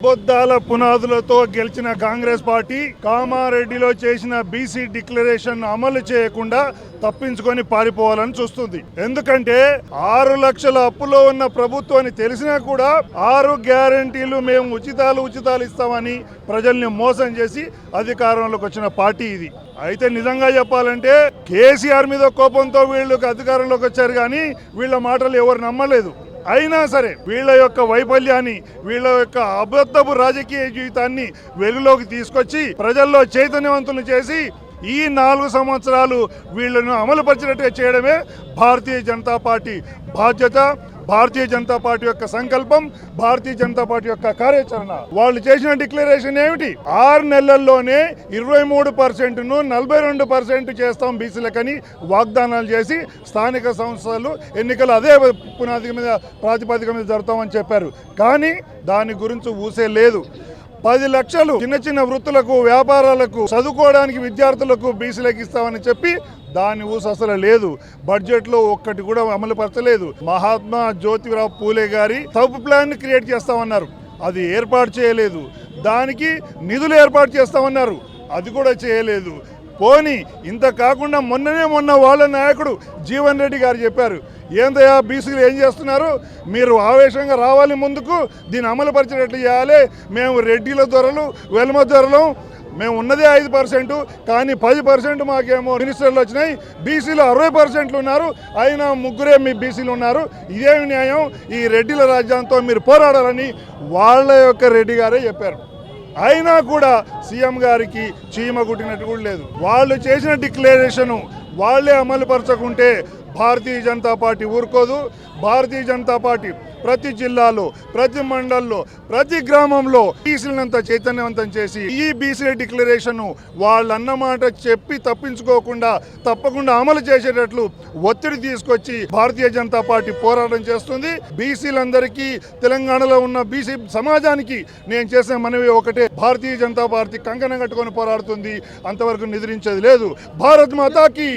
అబద్ధాల పునాదులతో గెలిచిన కాంగ్రెస్ పార్టీ కామారెడ్డిలో చేసిన బీసీ డిక్లరేషన్ అమలు చేయకుండా తప్పించుకొని పారిపోవాలని చూస్తుంది. ఎందుకంటే 6 లక్షల అప్పులో ఉన్న ప్రభుత్వాన్ని తెలిసినా కూడా 6 గ్యారంటీలు మేము ఉచితాలు ఇస్తామని ప్రజల్ని మోసం చేసి అధికారంలోకి వచ్చిన పార్టీ ఇది. అయితే నిజంగా చెప్పాలంటే కేసీఆర్ మీద కోపంతో వీళ్ళకి అధికారంలోకి వచ్చారు కానీ వీళ్ళ మాటలు ఎవరు నమ్మలేదు. అయినా సరే వీళ్ళ యొక్క వైఫల్యాన్ని, వీళ్ళ యొక్క అబద్ధపు రాజకీయ జీవితాన్ని వెలుగులోకి తీసుకొచ్చి ప్రజల్లో చైతన్యవంతులు చేసి ఈ 4 సంవత్సరాలు వీళ్ళను అమలుపరిచినట్టుగా చేయడమే భారతీయ జనతా పార్టీ బాధ్యత, భారతీయ జనతా పార్టీ యొక్క సంకల్పం, భారతీయ జనతా పార్టీ యొక్క కార్యాచరణ. వాళ్ళు చేసిన డిక్లరేషన్ ఏమిటి? 6 నెలల్లోనే 23%ను 42% చేస్తాం బీసీలకని వాగ్దానాలు చేసి స్థానిక సంస్థలు ఎన్నికలు అదే ప్రాతిపదిక మీద జరుగుతామని చెప్పారు. కానీ దాని గురించి ఊసే లేదు. 10 లక్షలు చిన్న వృత్తులకు, వ్యాపారాలకు, చదువుకోవడానికి విద్యార్థులకు బీసీలకు ఇస్తామని చెప్పి దాని ఊసు అసలు లేదు. బడ్జెట్లో ఒక్కటి కూడా అమలుపరచలేదు. మహాత్మా జ్యోతిరావు పూలే గారి సబ్ ప్లాన్ క్రియేట్ చేస్తామన్నారు, అది ఏర్పాటు చేయలేదు. దానికి నిధులు ఏర్పాటు చేస్తామన్నారు, అది కూడా చేయలేదు. పోనీ ఇంత కాకుండా మొన్న వాళ్ళ నాయకుడు జీవన్ రెడ్డి గారు చెప్పారు, ఏందయ్యా బీసీలు ఏం చేస్తున్నారు, మీరు ఆవేశంగా రావాలి, ముందుకు దీన్ని అమలుపరిచేటట్లు చేయాలి. మేము రెడ్డిల దొరలు, వెల్మ దొరలు, మేము ఉన్నదే 5%, కానీ 10% మాకేమో మినిస్టర్లు వచ్చినాయి. బీసీలు 60% ఉన్నారు, అయినా 3 మీ బీసీలు ఉన్నారు. ఇదేమి న్యాయం? ఈ రెడ్డిల రాజ్యాంగంతో మీరు పోరాడాలని వాళ్ళ యొక్క రెడ్డి గారే చెప్పారు. అయినా కూడా సీఎం గారికి చీమ గుట్టినట్టు కూడా లేదు. వాళ్ళు చేసిన డిక్లరేషను వాళ్ళే అమలుపరచకుంటే భారతీయ జనతా పార్టీ ఊరుకోదు. భారతీయ జనతా పార్టీ ప్రతి జిల్లాలో, ప్రతి మండల్లో, ప్రతి గ్రామంలో బీసీలంతా చైతన్యవంతం చేసి ఈ బీసీ డిక్లరేషన్ వాళ్ళన్నమాట చెప్పి తప్పించుకోకుండా తప్పకుండా అమలు చేసేటట్లు ఒత్తిడి తీసుకొచ్చి భారతీయ జనతా పార్టీ పోరాటం చేస్తుంది. బీసీలందరికీ, తెలంగాణలో ఉన్న బీసీ సమాజానికి నేను చేసే మనవి ఒకటే, భారతీయ జనతా పార్టీ కంకణం కట్టుకొని పోరాడుతుంది, అంతవరకు నిద్రించేది లేదు. భారత్ మాతాకి